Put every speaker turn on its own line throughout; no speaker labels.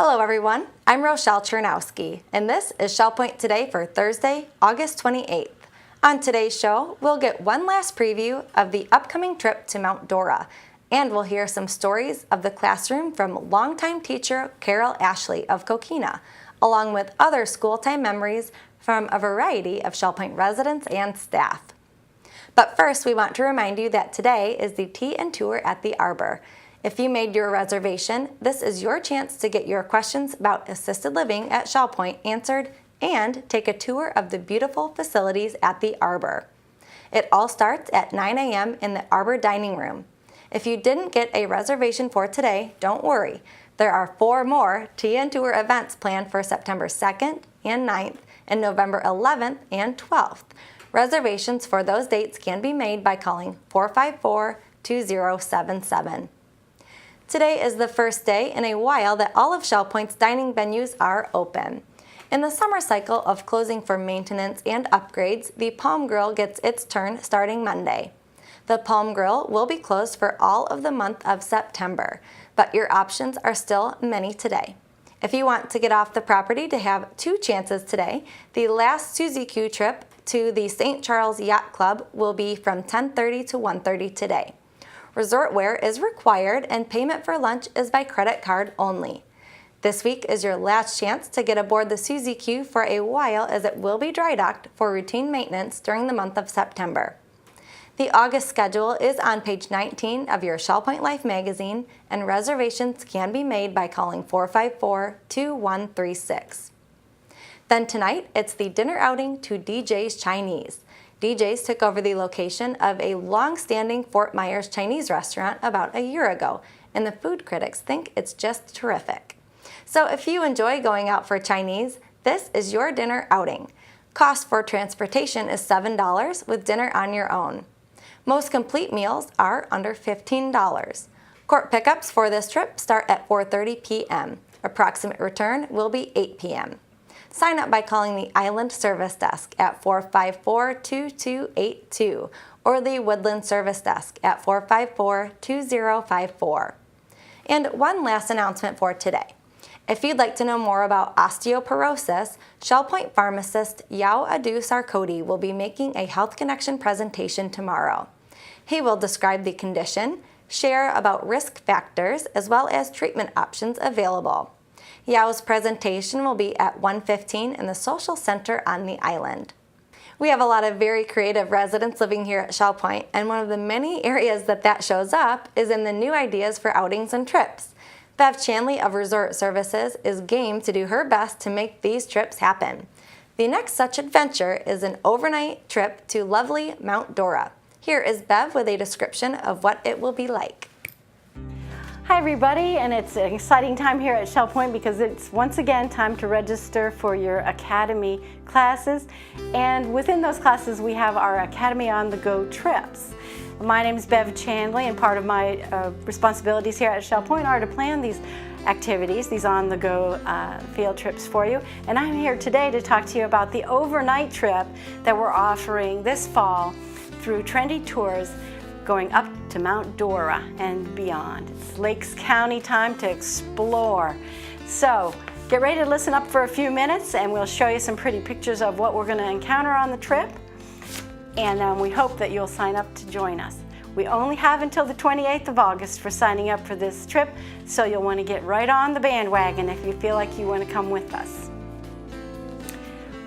Hello everyone, I'm Rochelle Chernowski, and this is Shell Point Today for Thursday, August 28th. On today's show, we'll get one last preview of the upcoming trip to Mount Dora, and we'll hear some stories of the classroom from longtime teacher Carol Ashley of Coquina, along with other school time memories from a variety of Shell Point residents and staff. But first, we want to remind you that today is the Tea and Tour at the Arbor. If you made your reservation, this is your chance to get your questions about assisted living at Shell Point answered and take a tour of the beautiful facilities at the Arbor. It all starts at 9 a.m. in the Arbor Dining Room. If you didn't get a reservation for today, don't worry. There are 4 more Tea and Tour events planned for September 2nd and 9th and November 11th and 12th. Reservations for those dates can be made by calling 454-2077. Today is the first day in a while that all of Shell Point's dining venues are open. In the summer cycle of closing for maintenance and upgrades, the Palm Grill gets its turn starting Monday. The Palm Grill will be closed for all of the month of September, but your options are still many today. If you want to get off the property to have 2 chances today, the last Suzy Q trip to the St. Charles Yacht Club will be from 10:30 to 1:30 today. Resort wear is required and payment for lunch is by credit card only. This week is your last chance to get aboard the Suzy Q for a while as it will be dry docked for routine maintenance during the month of September. The August schedule is on page 19 of your Shell Point Life magazine, and reservations can be made by calling 454-2136. Then tonight, it's the dinner outing to DJ's Chinese. DJ's took over the location of a long-standing Fort Myers Chinese restaurant about a year ago, and the food critics think it's just terrific. So if you enjoy going out for Chinese, this is your dinner outing. Cost for transportation is $7 with dinner on your own. Most complete meals are under $15. Court pickups for this trip start at 4:30 p.m. Approximate return will be 8 p.m. Sign up by calling the Island Service Desk at 454-2282 or the Woodland Service Desk at 454-2054. And one last announcement for today. If you'd like to know more about osteoporosis, Shell Point pharmacist Yao Adu Sarkoti will be making a Health Connection presentation tomorrow. He will describe the condition, share about risk factors, as well as treatment options available. Yao's presentation will be at 1:15 in the Social Center on the island. We have a lot of very creative residents living here at Shell Point, and one of the many areas that shows up is in the new ideas for outings and trips. Bev Chandley of Resort Services is game to do her best to make these trips happen. The next such adventure is an overnight trip to lovely Mount Dora. Here is Bev with a description of what it will be like.
Hi everybody, and it's an exciting time here at Shell Point because it's once again time to register for your Academy classes, and within those classes we have our Academy on the Go trips. My name is Bev Chandley, and part of my responsibilities here at Shell Point are to plan these activities, these on the go field trips for you, and I'm here today to talk to you about the overnight trip that we're offering this fall through Trendy Tours going up to Mount Dora and beyond. It's Lakes County time to explore. So get ready to listen up for a few minutes and we'll show you some pretty pictures of what we're going to encounter on the trip, and we hope that you'll sign up to join us. We only have until the 28th of August for signing up for this trip, so you'll want to get right on the bandwagon if you feel like you want to come with us.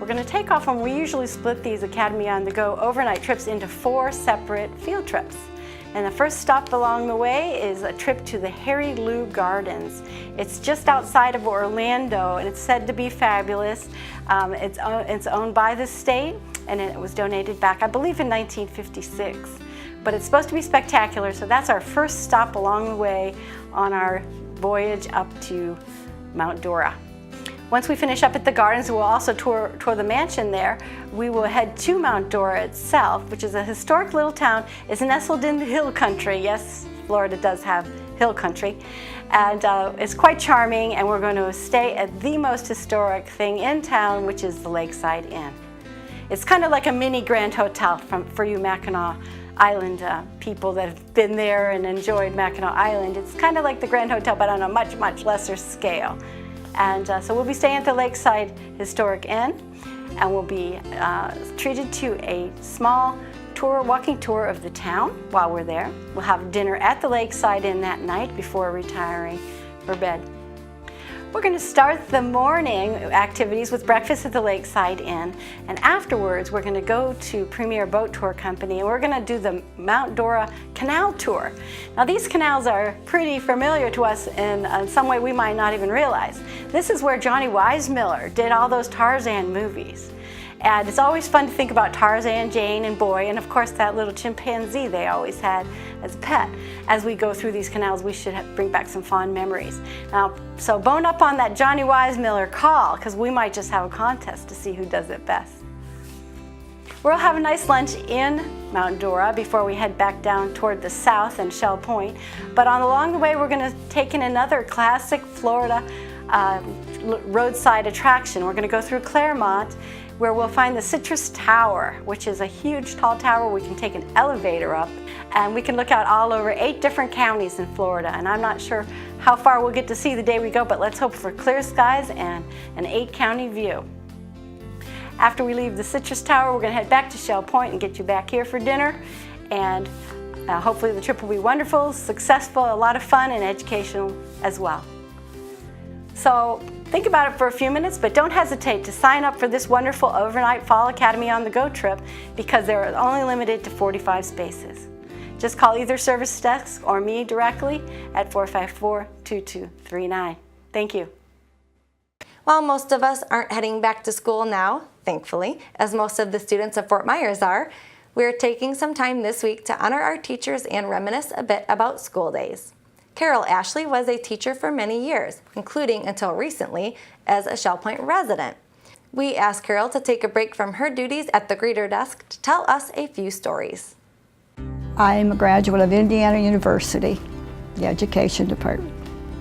We're going to take off, and we usually split these Academy on the Go overnight trips into 4 separate field trips. And the first stop along the way is a trip to the Harry Lou Gardens. It's just outside of Orlando, and it's said to be fabulous. It's owned by the state, and it was donated back, I believe, in 1956. But it's supposed to be spectacular, so that's our first stop along the way on our voyage up to Mount Dora. Once we finish up at the gardens, we'll also tour the mansion there. We will head to Mount Dora itself, which is a historic little town. It's nestled in the hill country. Yes, Florida does have hill country. And it's quite charming, and we're going to stay at the most historic thing in town, which is the Lakeside Inn. It's kind of like a mini Grand Hotel for you Mackinac Island people that have been there and enjoyed Mackinac Island. It's kind of like the Grand Hotel, but on a much, much lesser scale. And so we'll be staying at the Lakeside Historic Inn, and we'll be treated to a small walking tour of the town while we're there. We'll have dinner at the Lakeside Inn that night before retiring for bed. We're going to start the morning activities with breakfast at the Lakeside Inn, and afterwards we're going to go to Premier Boat Tour Company, and we're going to do the Mount Dora Canal Tour. Now, these canals are pretty familiar to us in some way we might not even realize. This is where Johnny Weissmuller did all those Tarzan movies. And it's always fun to think about Tarzan, Jane, and Boy, and of course that little chimpanzee they always had as a pet. As we go through these canals, we should bring back some fond memories. Now, so bone up on that Johnny Weissmuller call, because we might just have a contest to see who does it best. We'll have a nice lunch in Mount Dora before we head back down toward the south and Shell Point. But along the way, we're going to take in another classic Florida roadside attraction. We're going to go through Claremont, where we'll find the Citrus Tower, which is a huge tall tower. We can take an elevator up, and we can look out all over 8 different counties in Florida. And I'm not sure how far we'll get to see the day we go, but let's hope for clear skies and an 8-county view. After we leave the Citrus Tower, we're going to head back to Shell Point and get you back here for dinner. And hopefully the trip will be wonderful, successful, a lot of fun, and educational as well. So think about it for a few minutes, but don't hesitate to sign up for this wonderful overnight Fall Academy on the Go trip, because they're only limited to 45 spaces. Just call either service desk or me directly at 454-2239. Thank you.
While most of us aren't heading back to school now, thankfully, as most of the students of Fort Myers are, we're taking some time this week to honor our teachers and reminisce a bit about school days. Carol Ashley was a teacher for many years, including until recently as a Shell Point resident. We asked Carol to take a break from her duties at the greeter desk to tell us a few stories.
I'm a graduate of Indiana University, the education department.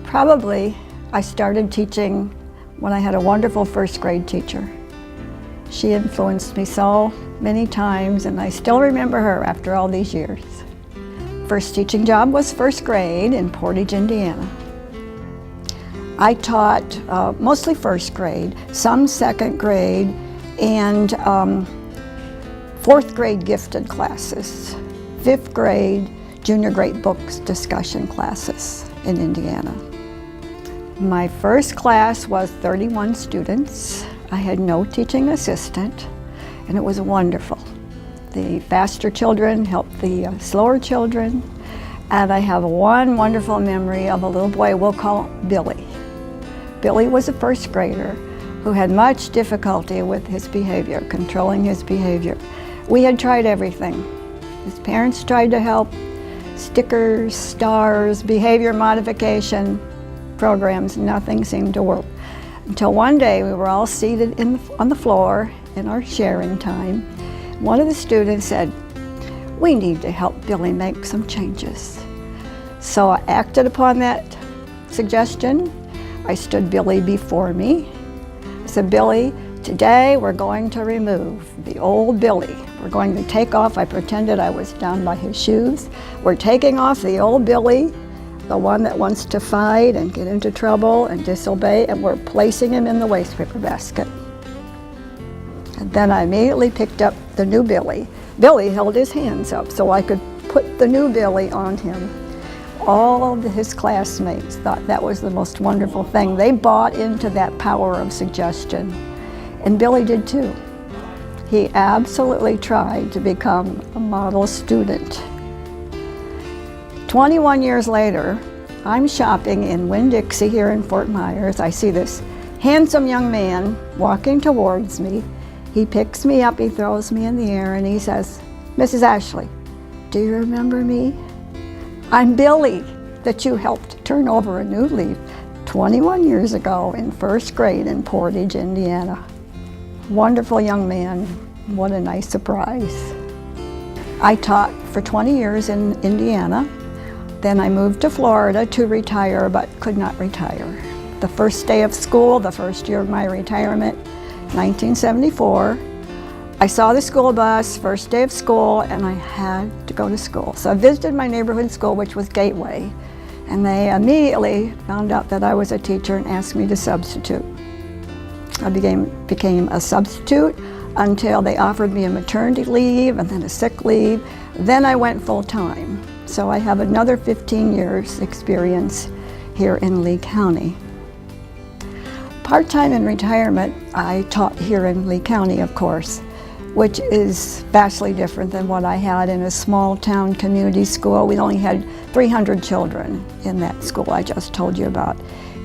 Probably I started teaching when I had a wonderful first grade teacher. She influenced me so many times, and I still remember her after all these years. First teaching job was first grade in Portage, Indiana. I taught mostly first grade, some second grade, and 4th grade gifted classes, 5th grade junior grade books discussion classes in Indiana. My first class was 31 students. I had no teaching assistant, and it was wonderful. The faster children helped the slower children, and I have one wonderful memory of a little boy we'll call Billy. Billy was a first grader who had much difficulty with his behavior, controlling his behavior. We had tried everything. His parents tried to help, stickers, stars, behavior modification programs, nothing seemed to work. Until one day we were all seated on the floor in our sharing time. One of the students said, "We need to help Billy make some changes." So I acted upon that suggestion. I stood Billy before me. I said, "Billy, today we're going to remove the old Billy. We're going to take off," I pretended I was down by his shoes. "We're taking off the old Billy, the one that wants to fight and get into trouble and disobey, and we're placing him in the waste paper basket." And then I immediately picked up the new Billy. Billy held his hands up so I could put the new Billy on him. All of his classmates thought that was the most wonderful thing. They bought into that power of suggestion. And Billy did too. He absolutely tried to become a model student. 21 years later, I'm shopping in Winn-Dixie here in Fort Myers. I see this handsome young man walking towards me. He picks me up, he throws me in the air, and he says, "Mrs. Ashley, do you remember me? I'm Billy that you helped turn over a new leaf 21 years ago in first grade in Portage, Indiana." Wonderful young man. What a nice surprise. I taught for 20 years in Indiana. Then I moved to Florida to retire, but could not retire. The first day of school, the first year of my retirement, 1974, I saw the school bus, first day of school, and I had to go to school. So I visited my neighborhood school, which was Gateway, And they immediately found out that I was a teacher and asked me to substitute. I became a substitute until they offered me a maternity leave and then a sick leave. Then I went full-time. So I have another 15 years experience here in Lee County. Part-time in retirement, I taught here in Lee County, of course, which is vastly different than what I had in a small town community school. We only had 300 children in that school I just told you about.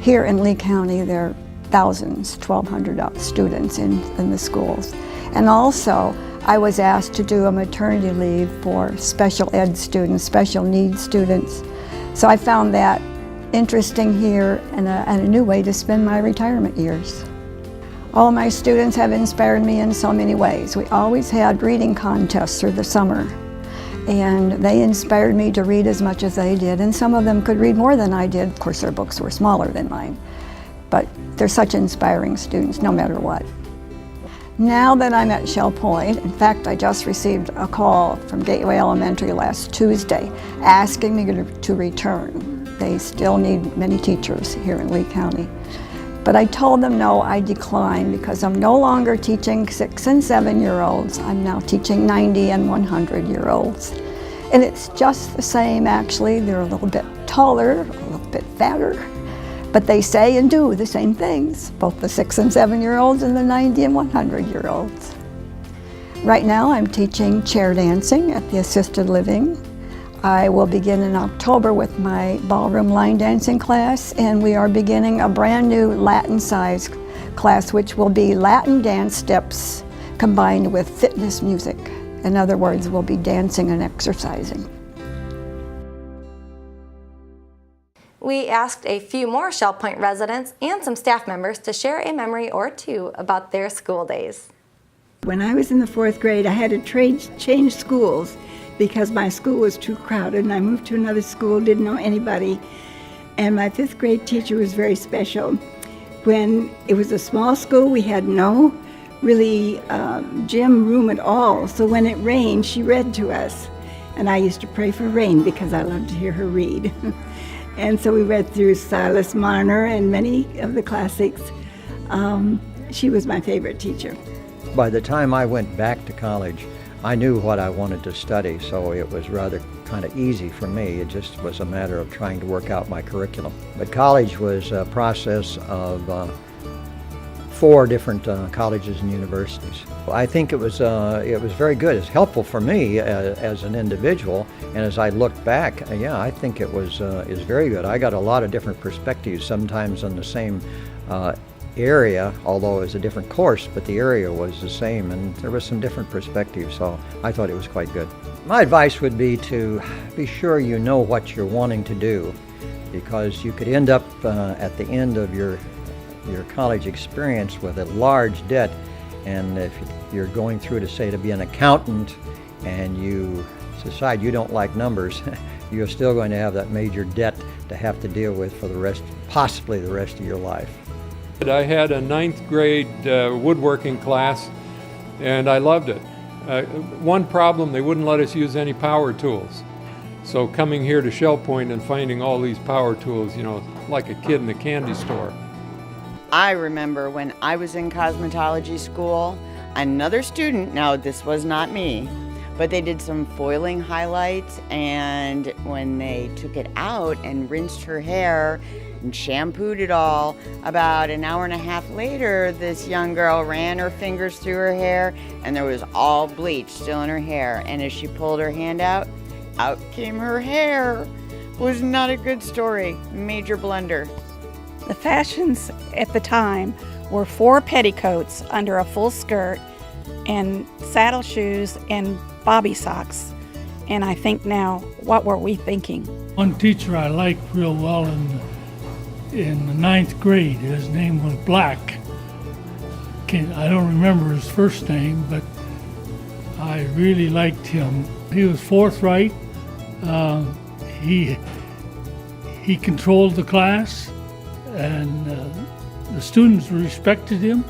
Here in Lee County, there are thousands, 1,200 students in the schools. And also, I was asked to do a maternity leave for special ed students, special needs students. So I found that interesting here and a new way to spend my retirement years. All my students have inspired me in so many ways. We always had reading contests through the summer, and they inspired me to read as much as they did, and some of them could read more than I did. Of course, their books were smaller than mine, but they're such inspiring students no matter what. Now that I'm at Shell Point, in fact, I just received a call from Gateway Elementary last Tuesday asking me to return. They still need many teachers here in Lee County. But I told them no, I declined because I'm no longer teaching 6- and 7-year-olds. I'm now teaching 90- and 100-year-olds. And it's just the same, actually. They're a little bit taller, a little bit fatter, but they say and do the same things, both the 6- and 7-year-olds and the 90- and 100-year-olds. Right now I'm teaching chair dancing at the assisted living. I will begin in October with my ballroom line dancing class, and we are beginning a brand new Latin size class, which will be Latin dance steps combined with fitness music. In other words, we'll be dancing and exercising.
We asked a few more Shell Point residents and some staff members to share a memory or two about their school days.
When I was in the 4th grade, I had to change schools because my school was too crowded, and I moved to another school, didn't know anybody. And my 5th grade teacher was very special. When it was a small school, we had no really gym room at all. So when it rained, she read to us. And I used to pray for rain because I loved to hear her read. And so we read through Silas Marner and many of the classics. She was my favorite teacher.
By the time I went back to college, I knew what I wanted to study, so it was rather kind of easy for me. It just was a matter of trying to work out my curriculum. But college was a process of 4 different colleges and universities. I think it was very good. It's helpful for me as an individual, and as I look back, yeah, I think it was is very good. I got a lot of different perspectives, sometimes on the same area, although it was a different course, but the area was the same, and there was some different perspectives, so I thought it was quite good. My advice would be to be sure you know what you're wanting to do, because you could end up at the end of your college experience with a large debt, and if you're going through to be an accountant and you decide you don't like numbers, you're still going to have that major debt to have to deal with for possibly the rest of your life.
I had a 9th grade woodworking class, and I loved it. One problem, they wouldn't let us use any power tools. So coming here to Shell Point and finding all these power tools, like a kid in a candy store.
I remember when I was in cosmetology school, another student, now this was not me, but they did some foiling highlights, and when they took it out and rinsed her hair and shampooed it all, about an hour and a half later, this young girl ran her fingers through her hair, and there was all bleach still in her hair. And as she pulled her hand out came her hair. Was not a good story. Major blunder.
The fashions at the time were 4 petticoats under a full skirt and saddle shoes and bobby socks. And I think now, what were we thinking?
One teacher I liked real well in the 9th grade, his name was Black. I don't remember his first name, but I really liked him. He was forthright. He controlled the class, and the students respected him.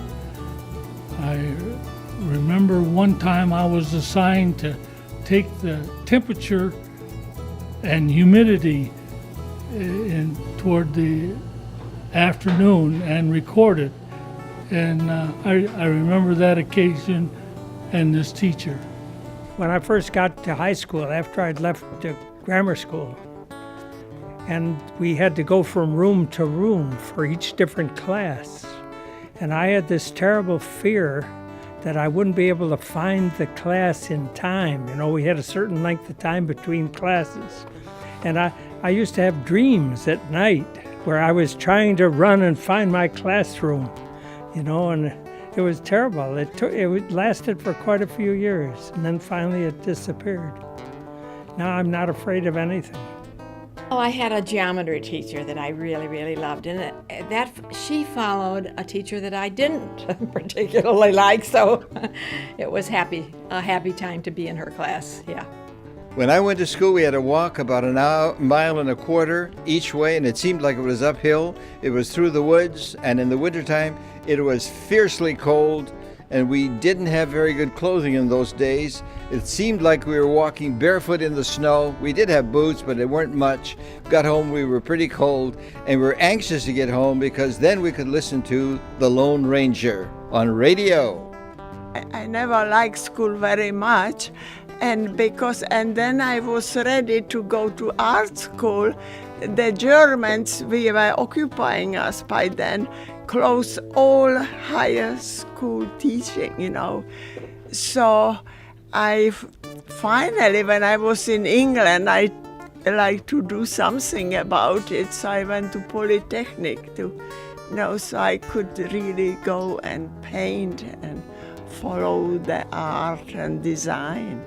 I remember one time I was assigned to take the temperature and humidity toward the afternoon and record it. And I remember that occasion and this teacher.
When I first got to high school, after I'd left the grammar school, and we had to go from room to room for each different class. And I had this terrible fear that I wouldn't be able to find the class in time. You know, we had a certain length of time between classes. And I used to have dreams at night where I was trying to run and find my classroom, you know, and it was terrible. It lasted for quite a few years, and then finally it disappeared. Now I'm not afraid of anything.
Well, I had a geometry teacher that I really, really loved, and she followed a teacher that I didn't particularly like, so it was a happy time to be in her class, yeah.
When I went to school, we had to walk about a mile and a quarter each way, and it seemed like it was uphill. It was through the woods, and in the wintertime, it was fiercely cold, and we didn't have very good clothing in those days. It seemed like we were walking barefoot in the snow. We did have boots, but they weren't much. Got home, we were pretty cold, and we were anxious to get home because then we could listen to The Lone Ranger on radio.
I never liked school very much, and then I was ready to go to art school. The Germans, we were occupying us by then, closed all higher school teaching, you know. So I finally, when I was in England, I like to do something about it. So I went to Polytechnic so I could really go and paint and follow the art and design,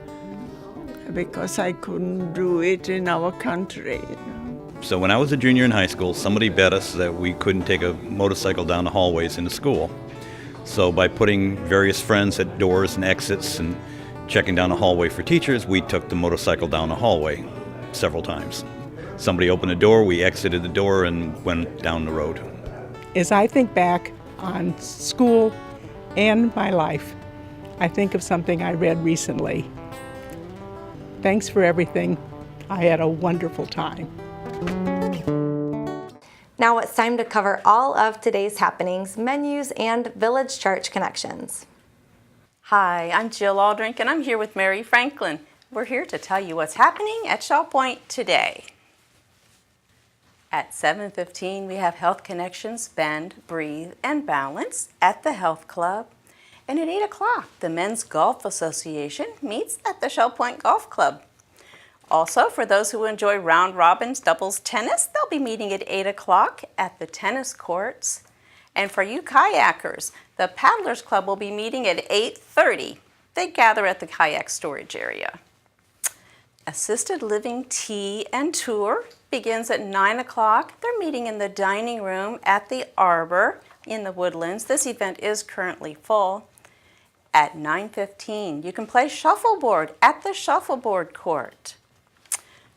because I couldn't do it in our country, you know.
So when I was a junior in high school, somebody bet us that we couldn't take a motorcycle down the hallways into school. So by putting various friends at doors and exits and checking down the hallway for teachers, we took the motorcycle down the hallway several times. Somebody opened a door, we exited the door and went down the road.
As I think back on school and my life, I think of something I read recently. Thanks for everything. I had a wonderful time.
Now it's time to cover all of today's happenings, menus, and Village Church connections.
Hi, I'm Jill Aldrink, and I'm here with Mary Franklin. We're here to tell you what's happening at Shell Point today. At 7:15, we have Health Connections, Bend, Breathe, and Balance at the Health Club. And at 8 o'clock, the Men's Golf Association meets at the Shell Point Golf Club. Also, for those who enjoy round robins doubles tennis, they'll be meeting at 8 o'clock at the tennis courts. And for you kayakers, the Paddlers Club will be meeting at 8:30. They gather at the kayak storage area. Assisted Living Tea and Tour begins at 9 o'clock. They're meeting in the dining room at the Arbor in the Woodlands. This event is currently full. At 9:15, you can play shuffleboard at the shuffleboard court.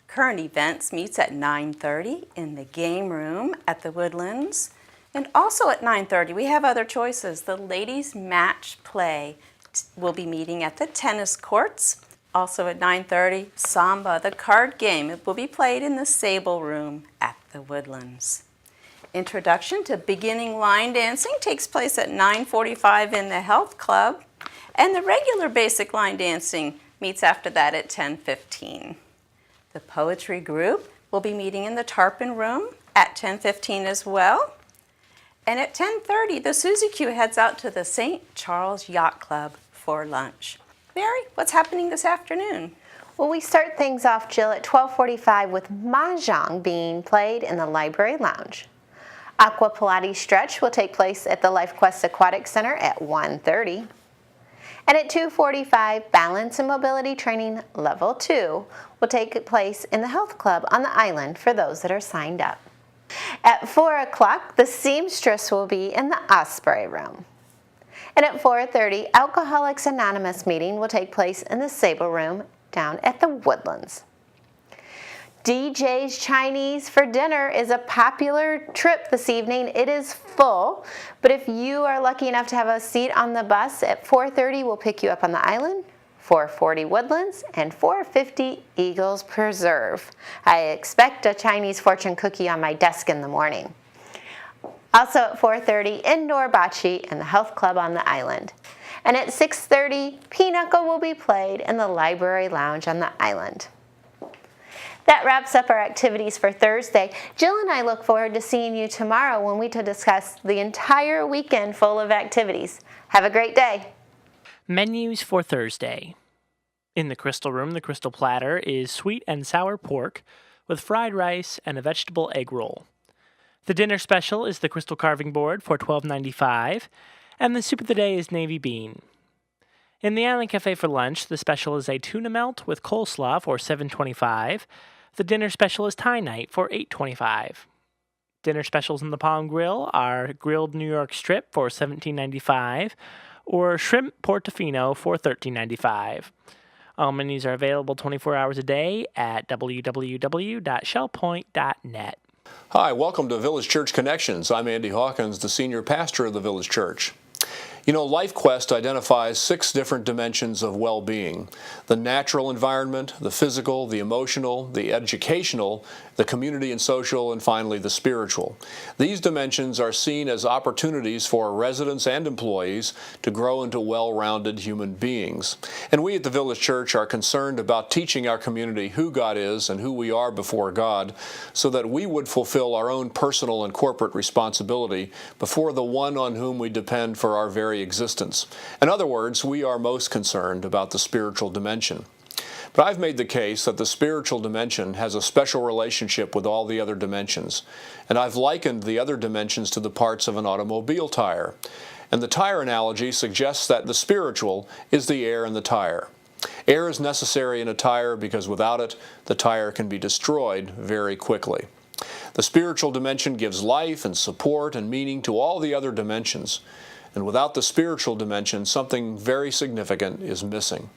Current Events meets at 9:30 in the game room at the Woodlands. And also at 9:30, we have other choices. The Ladies Match Play will be meeting at the tennis courts. Also at 9:30, Samba, the card game, it will be played in the Sable Room at the Woodlands. Introduction to Beginning Line Dancing takes place at 9:45 in the Health Club. And the regular basic line dancing meets after that at 10:15. The Poetry Group will be meeting in the Tarpon Room at 10:15 as well. And at 10:30, the Suzy Q heads out to the St. Charles Yacht Club for lunch. Mary, what's happening this afternoon?
Well, we start things off, Jill, at 12:45 with Mahjong being played in the Library Lounge. Aqua Pilates Stretch will take place at the LifeQuest Aquatic Center at 1:30. And at 2:45, Balance and Mobility Training Level 2 will take place in the Health Club on the island for those that are signed up. At 4 o'clock, the Seamstress will be in the Osprey Room. And at 4:30, Alcoholics Anonymous meeting will take place in the Sable Room down at the Woodlands. DJ's Chinese for dinner is a popular trip this evening. It is full, but if you are lucky enough to have a seat on the bus, at 4:30 we'll pick you up on the island 440 Woodlands, and 450 Eagles Preserve. I expect a Chinese fortune cookie on my desk in the morning. Also at 4:30, indoor bocce in the health club on the island. And at 6:30, pinochle will be played in the library lounge on the island. That wraps up our activities for Thursday. Jill and I look forward to seeing you tomorrow when we discuss the entire weekend full of activities. Have a great day.
Menus for Thursday. In the Crystal Room, the Crystal Platter is sweet and sour pork with fried rice and a vegetable egg roll. The dinner special is the Crystal Carving Board for $12.95, and the soup of the day is navy bean. In the Island Cafe for lunch, the special is a tuna melt with coleslaw for $7.25. The dinner special is Thai night for $8.25. Dinner specials in the Palm Grill are grilled New York strip for $17.95 or shrimp portofino for $13.95. All menus are available 24 hours a day at www.shellpoint.net.
Hi, welcome to Village Church Connections. I'm Andy Hawkins, the senior pastor of the Village Church. You know, LifeQuest identifies 6 different dimensions of well-being: the natural environment, the physical, the emotional, the educational, the community and social, and finally the spiritual. These dimensions are seen as opportunities for residents and employees to grow into well-rounded human beings. And we at the Village Church are concerned about teaching our community who God is and who we are before God, so that we would fulfill our own personal and corporate responsibility before the one on whom we depend for our very existence. In other words, we are most concerned about the spiritual dimension. But I've made the case that the spiritual dimension has a special relationship with all the other dimensions, and I've likened the other dimensions to the parts of an automobile tire. And the tire analogy suggests that the spiritual is the air in the tire. Air is necessary in a tire because without it, the tire can be destroyed very quickly. The spiritual dimension gives life and support and meaning to all the other dimensions. And without the spiritual dimension, something very significant is missing.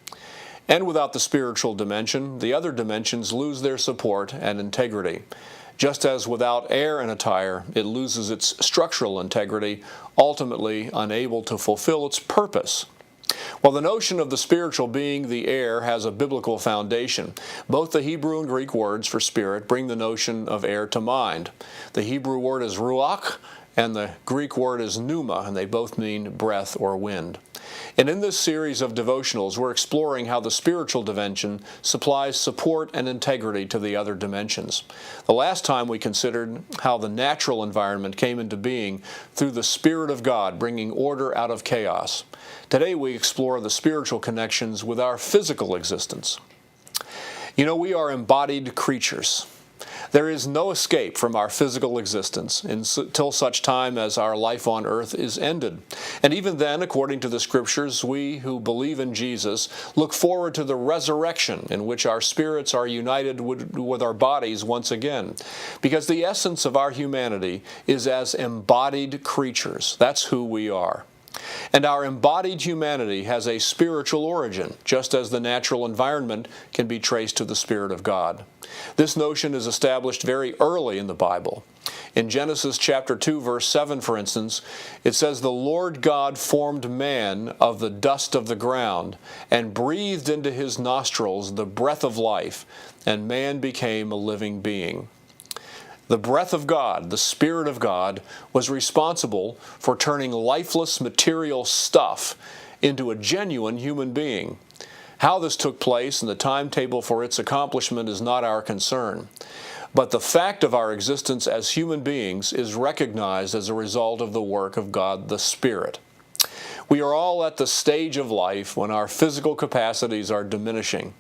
And without the spiritual dimension, the other dimensions lose their support and integrity. Just as without air in a tire, it loses its structural integrity, ultimately unable to fulfill its purpose. Well, the notion of the spiritual being the air has a biblical foundation. Both the Hebrew and Greek words for spirit bring the notion of air to mind. The Hebrew word is ruach, and the Greek word is pneuma, and they both mean breath or wind. And in this series of devotionals, we're exploring how the spiritual dimension supplies support and integrity to the other dimensions. The last time we considered how the natural environment came into being through the Spirit of God, bringing order out of chaos. Today we explore the spiritual connections with our physical existence. You know, we are embodied creatures. There is no escape from our physical existence until such time as our life on earth is ended. And even then, according to the Scriptures, we who believe in Jesus look forward to the resurrection in which our spirits are united with our bodies once again. Because the essence of our humanity is as embodied creatures. That's who we are. And our embodied humanity has a spiritual origin, just as the natural environment can be traced to the Spirit of God. This notion is established very early in the Bible. In Genesis chapter 2, verse 7, for instance, it says, "The Lord God formed man of the dust of the ground and breathed into his nostrils the breath of life, and man became a living being." The breath of God, the Spirit of God, was responsible for turning lifeless material stuff into a genuine human being. How this took place and the timetable for its accomplishment is not our concern. But the fact of our existence as human beings is recognized as a result of the work of God the Spirit. We are all at the stage of life when our physical capacities are diminishing.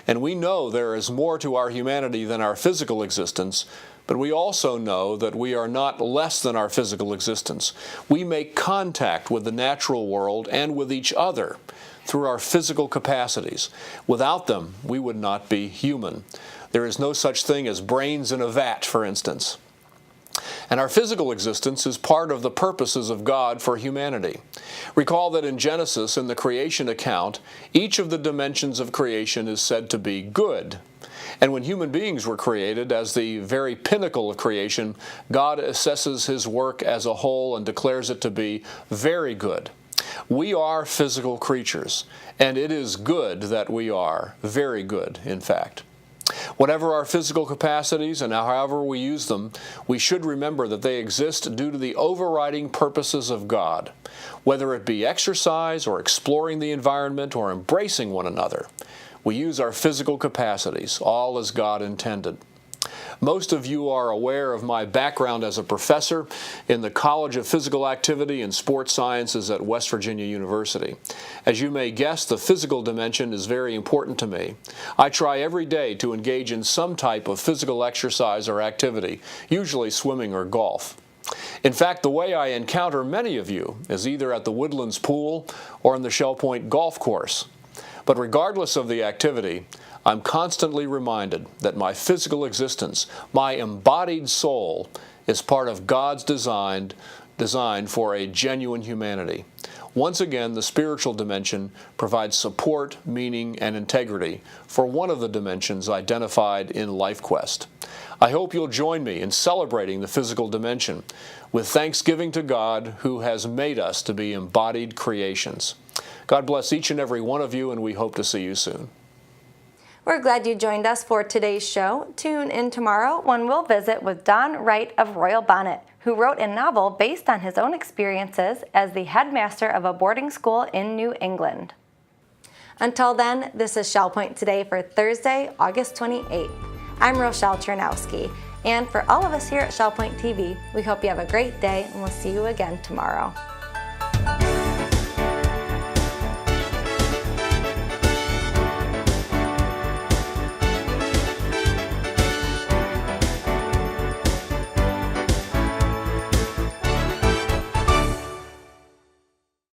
And we know there is more to our humanity than our physical existence, but we also know that we are not less than our physical existence. We make contact with the natural world and with each other through our physical capacities. Without them, we would not be human. There is no such thing as brains in a vat, for instance. And our physical existence is part of the purposes of God for humanity. Recall that in Genesis, in the creation account, each of the dimensions of creation is said to be good. And when human beings were created as the very pinnacle of creation, God assesses His work as a whole and declares it to be very good. We are physical creatures, and it is good that we are, very good, in fact. Whatever our physical capacities and however we use them, we should remember that they exist due to the overriding purposes of God. Whether it be exercise or exploring the environment or embracing one another, we use our physical capacities, all as God intended. Most of you are aware of my background as a professor in the College of Physical Activity and Sports Sciences at West Virginia University. As you may guess, the physical dimension is very important to me. I try every day to engage in some type of physical exercise or activity, usually swimming or golf. In fact, the way I encounter many of you is either at the Woodlands Pool or on the Shell Point Golf Course. But regardless of the activity, I'm constantly reminded that my physical existence, my embodied soul, is part of God's design for a genuine humanity. Once again, the spiritual dimension provides support, meaning, and integrity for one of the dimensions identified in LifeQuest. I hope you'll join me in celebrating the physical dimension with thanksgiving to God who has made us to be embodied creations. God bless each and every one of you, and we hope to see you soon.
We're glad you joined us for today's show. Tune in tomorrow when we'll visit with Don Wright of Royal Bonnet, who wrote a novel based on his own experiences as the headmaster of a boarding school in New England. Until then, this is Shell Point Today for Thursday, August 28th. I'm Rochelle Chernowski, and for all of us here at Shell Point TV, we hope you have a great day, and we'll see you again tomorrow.